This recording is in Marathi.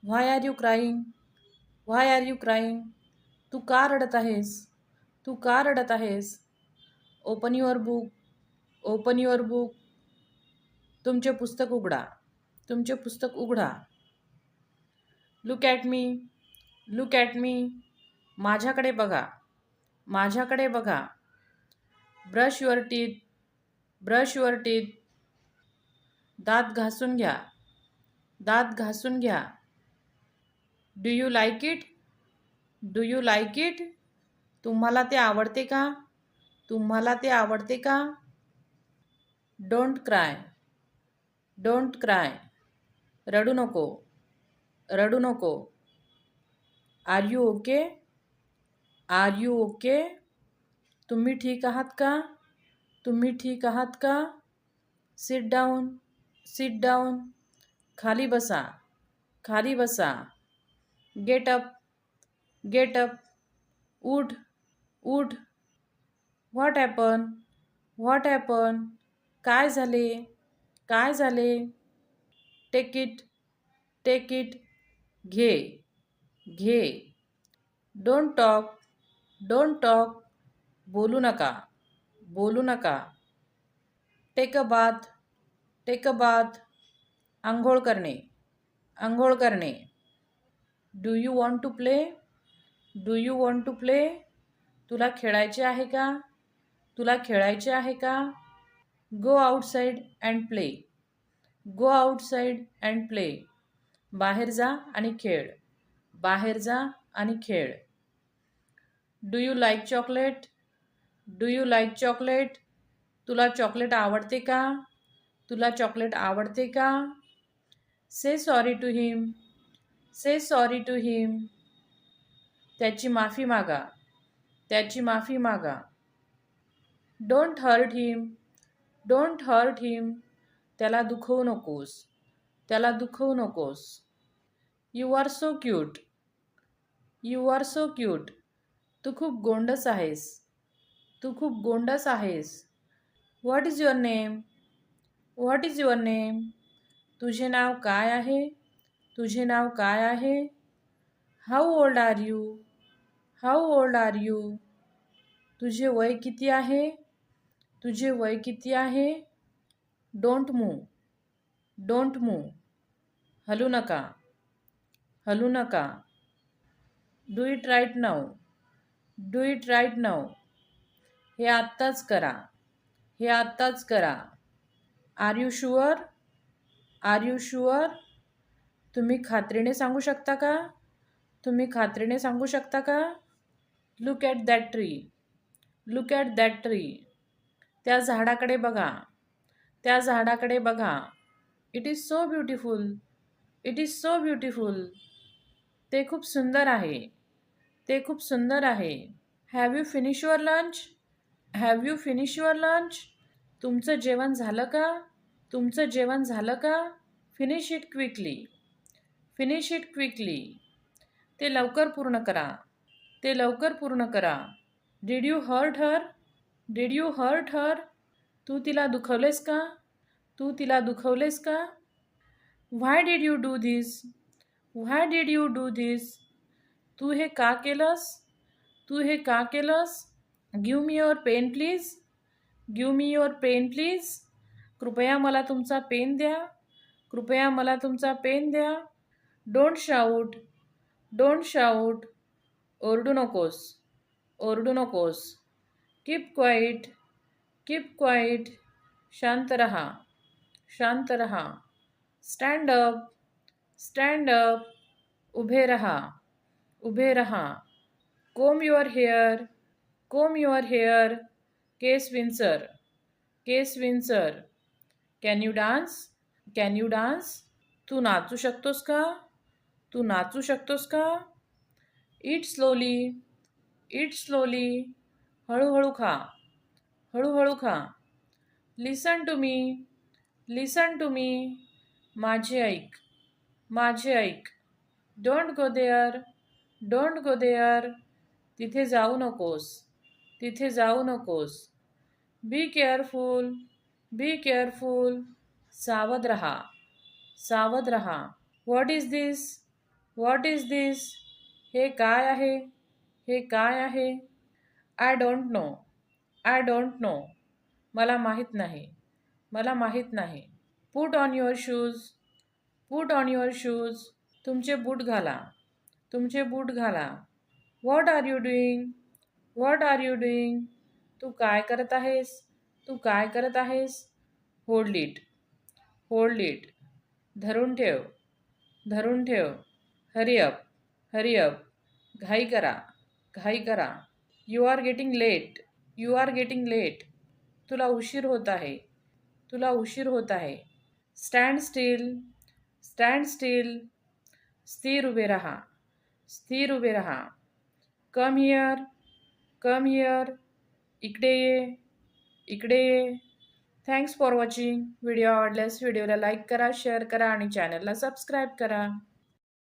Why are you crying? Why are you crying? तू का रडत आहेस? तू का रडत आहेस? Open your book. Open your book. तुमचे पुस्तक उघडा. तुमचे पुस्तक उघडा. Look at me. Look at me. माझ्याकडे बघा. माझ्याकडे बघा. Brush your teeth. Brush your teeth. दात घासून घ्या. दात घासून घ्या. Do you like it? Do you like it? तुम्हाला ते आवडते का? तुम्हाला ते आवडते का? Don't cry. Don't cry. रडू नको. रडू नको. Are you okay? Are you okay? तुम्ही ठीक आहात का? तुम्ही ठीक आहात का? Sit down. Sit down. खाली बसा. खाली बसा. Get up. Get up. उठ. उठ. What happen? What happen? काय झाले? काय झाले? Take it. Take it. घे. घे. Don't talk. Don't talk. बोलू नका. बोलू नका. Take a bath. Take a bath. आंघोळ करणे. आंघोळ करणे. Do you want to play? Do you want to play? तुला खेळायचे आहे का? तुला खेळायचे आहे का? Go outside and play. Go outside and play. बाहेर जा आणि खेळ. बाहेर जा आणि खेळ. Do you like chocolate? Do you like chocolate? तुला चॉकलेट आवडते का? तुला चॉकलेट आवडते का? Say sorry to him. Say sorry to him. त्याची माफी मागा. त्याची माफी मागा. Don't hurt him. Don't hurt him. त्याला दुखवू नकोस. त्याला दुखवू नकोस. You are so cute. You are so cute. तू खूप गोंडस आहेस. तू खूप गोंडस आहेस. What is your name? What is your name? तुझे नाव काय आहे? तुझे नाव काय आहे? How old are you? How old are you? तुझे वय किती आहे? तुझे वय किती आहे? Don't move. Don't move. हलू नका. हलू नका. Do it right now. Do it right now. हे आत्ताच करा. हे आत्ताच करा. R you sure? Are you sure? तुम्ही खात्रीने सांगू शकता का? तुम्ही खात्रीने सांगू शकता का? Look at that tree. Look at that tree. त्या झाडाकडे बघा. त्या झाडाकडे बघा. It is so beautiful. It is so beautiful. ते खूप सुंदर आहे. ते खूप सुंदर आहे. Have you finish your lunch? Have you finish your lunch? तुमचं जेवण झालं का? तुमचं जेवण झालं का? Finish it quickly. Finish it quickly. ते लवकर पूर्ण करा. ते लवकर पूर्ण करा. Did you hurt her? Did you hurt her? तू तिला दुखवलेस का? तू तिला दुखवलेस का? Why did you do this? Why did you do this? तू हे का केलंस? तू हे का केलंस? Give me your pen please. Give me your pen please. कृपया मला तुमचा पेन द्या. कृपया मला तुमचा पेन द्या. Don't shout. Don't shout. ओरडू नकोस. ओरडू नकोस. Keep quiet. Keep quiet. शांत रहा. शांत रहा. Stand up. Stand up. उभे रहा. उभे रहा. Comb your hair. Comb your hair. केस विंचर. केस विंचर. Can you dance? Can you dance? तू नाचू शकतोस का? तू नाचू शकतोस का? Eat slowly. Eat slowly. हळूहळू खा. हळूहळू खा. Listen to me. Listen to me. माझे ऐक. माझे ऐक. Don't go there. Don't go there. तिथे जाऊ नकोस. तिथे जाऊ नकोस. Be careful. Be careful. सावध रहा. सावध रहा. What is this? What is this? हे काय आहे? हे काय आहे? I don't know. I don't know. मला माहीत नाही. मला माहीत नाही. Put on your shoes. Put on your shoes. तुमचे बूट घाला. तुमचे बूट घाला. What are you doing? What are you doing? तू काय करत आहेस? तू काय करत आहेस? Hold it. Hold it. धरून ठेव. धरून ठेव. Hurry up. Hurry up. घाई करा. घाई करा. You are getting late. You are getting late. तुला उशीर होत आहे. तुला उशीर होत आहे. Stand still. Stand still. स्थिर उभे राहा. स्थिर उभे राहा. Come here. Come here. इकडे ये. इकडे ये. Thanks for watching. व्हिडिओ आवडल्यास व्हिडिओला लाईक करा, शेअर करा आणि चॅनलला सबस्क्राईब करा.